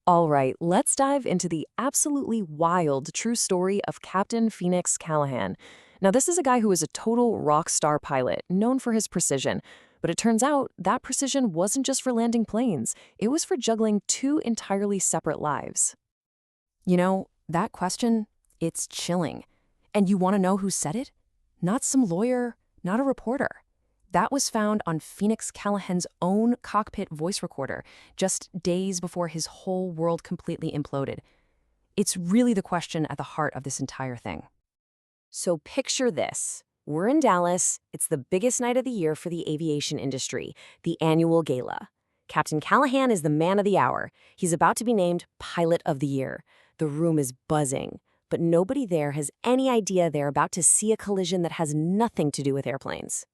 All right, let's dive into the absolutely wild true story of Captain Phoenix Callahan. Now, this is a guy who is a total rock star pilot, known for his precision. But it turns out that precision wasn't just for landing planes, it was for juggling two entirely separate lives. You know, that question, it's chilling. And you want to know who said it? Not some lawyer, not a reporter. That was found on Phoenix Callahan's own cockpit voice recorder, just days before his whole world completely imploded. It's really the question at the heart of this entire thing. So picture this. We're in Dallas. It's the biggest night of the year for the aviation industry, the annual gala. Captain Callahan is the man of the hour. He's about to be named Pilot of the Year. The room is buzzing, but nobody there has any idea they're about to see a collision that has nothing to do with airplanes.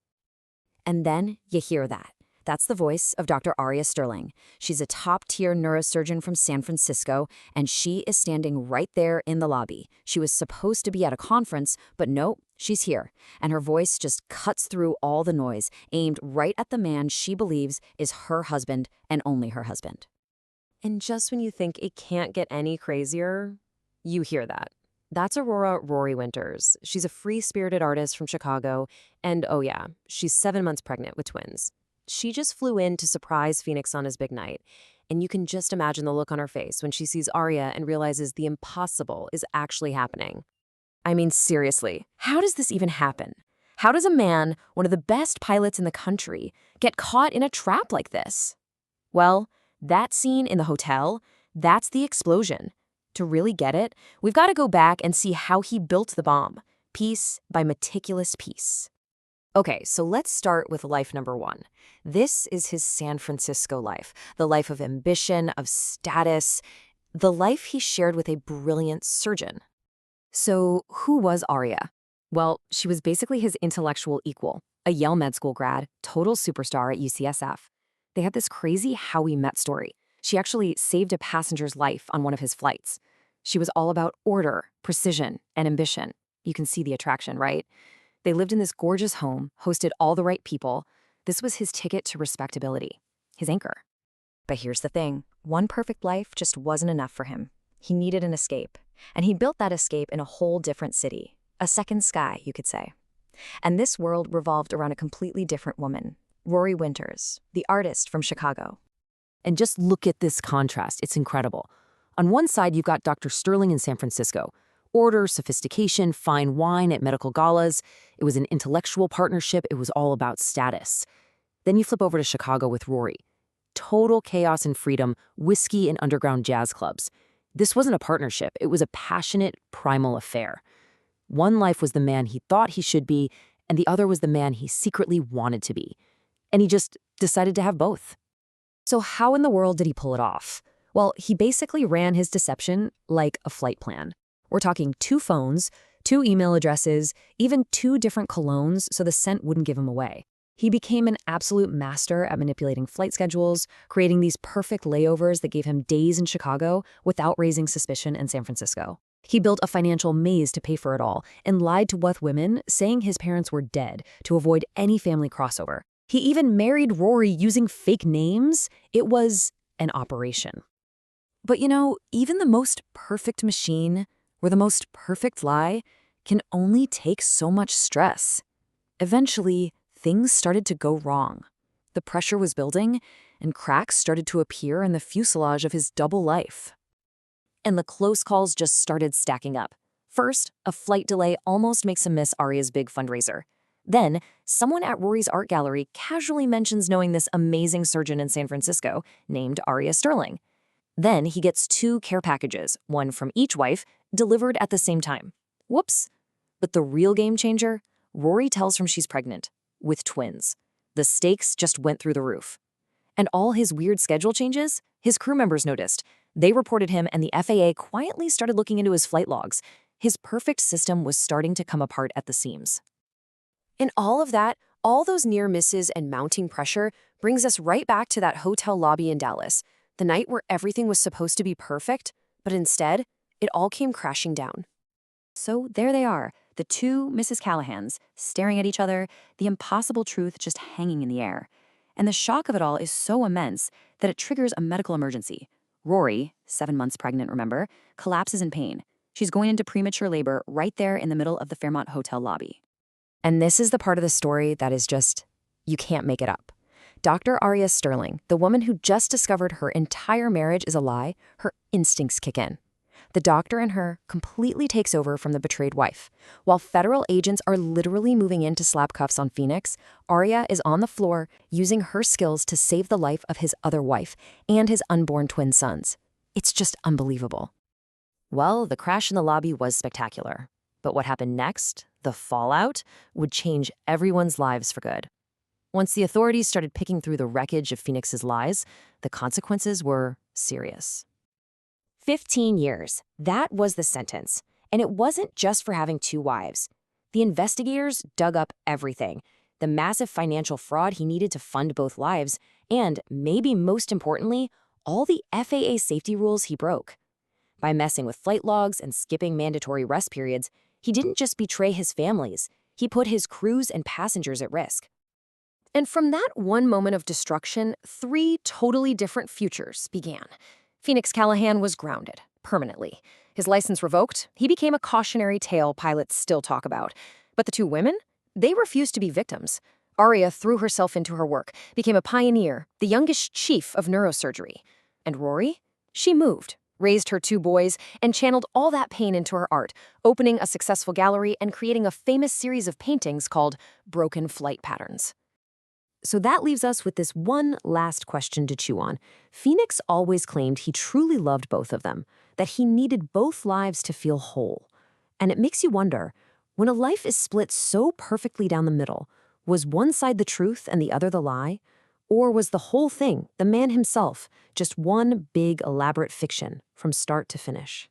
And then you hear that. That's the voice of Dr. Arya Sterling. She's a top-tier neurosurgeon from San Francisco, and she is standing right there in the lobby. She was supposed to be at a conference, but nope, she's here. And her voice just cuts through all the noise, aimed right at the man she believes is her husband and only her husband. And just when you think it can't get any crazier, you hear that. That's Aurora Rory Winters. She's a free-spirited artist from Chicago, and oh yeah, she's 7 months pregnant with twins. She just flew in to surprise Phoenix on his big night, and you can just imagine the look on her face when she sees Arya and realizes the impossible is actually happening. I mean, seriously, how does this even happen? How does a man, one of the best pilots in the country, get caught in a trap like this? Well, that scene in the hotel, that's the explosion. To really get it, we've got to go back and see how he built the bomb, piece by meticulous piece. Okay, so let's start with life number one. This is his San Francisco life, the life of ambition, of status, the life he shared with a brilliant surgeon. So who was Arya? Well, she was basically his intellectual equal, a Yale med school grad, total superstar at UCSF. They had this crazy how we met story. She actually saved a passenger's life on one of his flights. She was all about order, precision, and ambition. You can see the attraction, right? They lived in this gorgeous home, hosted all the right people. This was his ticket to respectability, his anchor. But here's the thing. One perfect life just wasn't enough for him. He needed an escape. And he built that escape in a whole different city. A second sky, you could say. And this world revolved around a completely different woman, Rory Winters, the artist from Chicago. And just look at this contrast. It's incredible. On one side, you've got Dr. Sterling in San Francisco. Order, sophistication, fine wine at medical galas. It was an intellectual partnership. It was all about status. Then you flip over to Chicago with Rory. Total chaos and freedom, whiskey and underground jazz clubs. This wasn't a partnership. It was a passionate, primal affair. One life was the man he thought he should be, and the other was the man he secretly wanted to be. And he just decided to have both. So how in the world did he pull it off? Well, he basically ran his deception like a flight plan. We're talking 2 phones, 2 email addresses, even 2 different colognes so the scent wouldn't give him away. He became an absolute master at manipulating flight schedules, creating these perfect layovers that gave him days in Chicago without raising suspicion in San Francisco. He built a financial maze to pay for it all and lied to both women, saying his parents were dead to avoid any family crossover. He even married Rory using fake names. It was an operation. But you know, even the most perfect machine or the most perfect lie can only take so much stress. Eventually, things started to go wrong. The pressure was building, and cracks started to appear in the fuselage of his double life. And the close calls just started stacking up. First, a flight delay almost makes him miss Arya's big fundraiser. Then, someone at Rory's art gallery casually mentions knowing this amazing surgeon in San Francisco named Arya Sterling. Then he gets 2 care packages, one from each wife, delivered at the same time. Whoops. But the real game changer? Rory tells him she's pregnant, with twins. The stakes just went through the roof. And all his weird schedule changes, his crew members noticed. They reported him, and the FAA quietly started looking into his flight logs. His perfect system was starting to come apart at the seams. And all of that, all those near misses and mounting pressure, brings us right back to that hotel lobby in Dallas, the night where everything was supposed to be perfect, but instead, it all came crashing down. So there they are, the 2 Mrs. Callahans, staring at each other, the impossible truth just hanging in the air. And the shock of it all is so immense that it triggers a medical emergency. Rory, 7 months pregnant, remember, collapses in pain. She's going into premature labor right there in the middle of the Fairmont Hotel lobby. And this is the part of the story that is just, you can't make it up. Dr. Arya Sterling, the woman who just discovered her entire marriage is a lie, her instincts kick in. The doctor in her completely takes over from the betrayed wife. While federal agents are literally moving in to slap cuffs on Phoenix, Arya is on the floor using her skills to save the life of his other wife and his unborn twin sons. It's just unbelievable. Well, the crash in the lobby was spectacular. But what happened next, the fallout, would change everyone's lives for good. Once the authorities started picking through the wreckage of Phoenix's lies, the consequences were serious. 15 years. That was the sentence. And it wasn't just for having 2 wives. The investigators dug up everything. The massive financial fraud he needed to fund both lives, and, maybe most importantly, all the FAA safety rules he broke. By messing with flight logs and skipping mandatory rest periods, he didn't just betray his families, he put his crews and passengers at risk. And from that one moment of destruction, 3 totally different futures began. Phoenix Callahan was grounded, permanently. His license revoked, he became a cautionary tale pilots still talk about. But the 2 women? They refused to be victims. Arya threw herself into her work, became a pioneer, the youngest chief of neurosurgery. And Rory? She moved, raised her 2 boys, and channeled all that pain into her art, opening a successful gallery and creating a famous series of paintings called Broken Flight Patterns. So that leaves us with this one last question to chew on. Phoenix always claimed he truly loved both of them, that he needed both lives to feel whole. And it makes you wonder, when a life is split so perfectly down the middle, was one side the truth and the other the lie? Or was the whole thing, the man himself, just one big elaborate fiction from start to finish?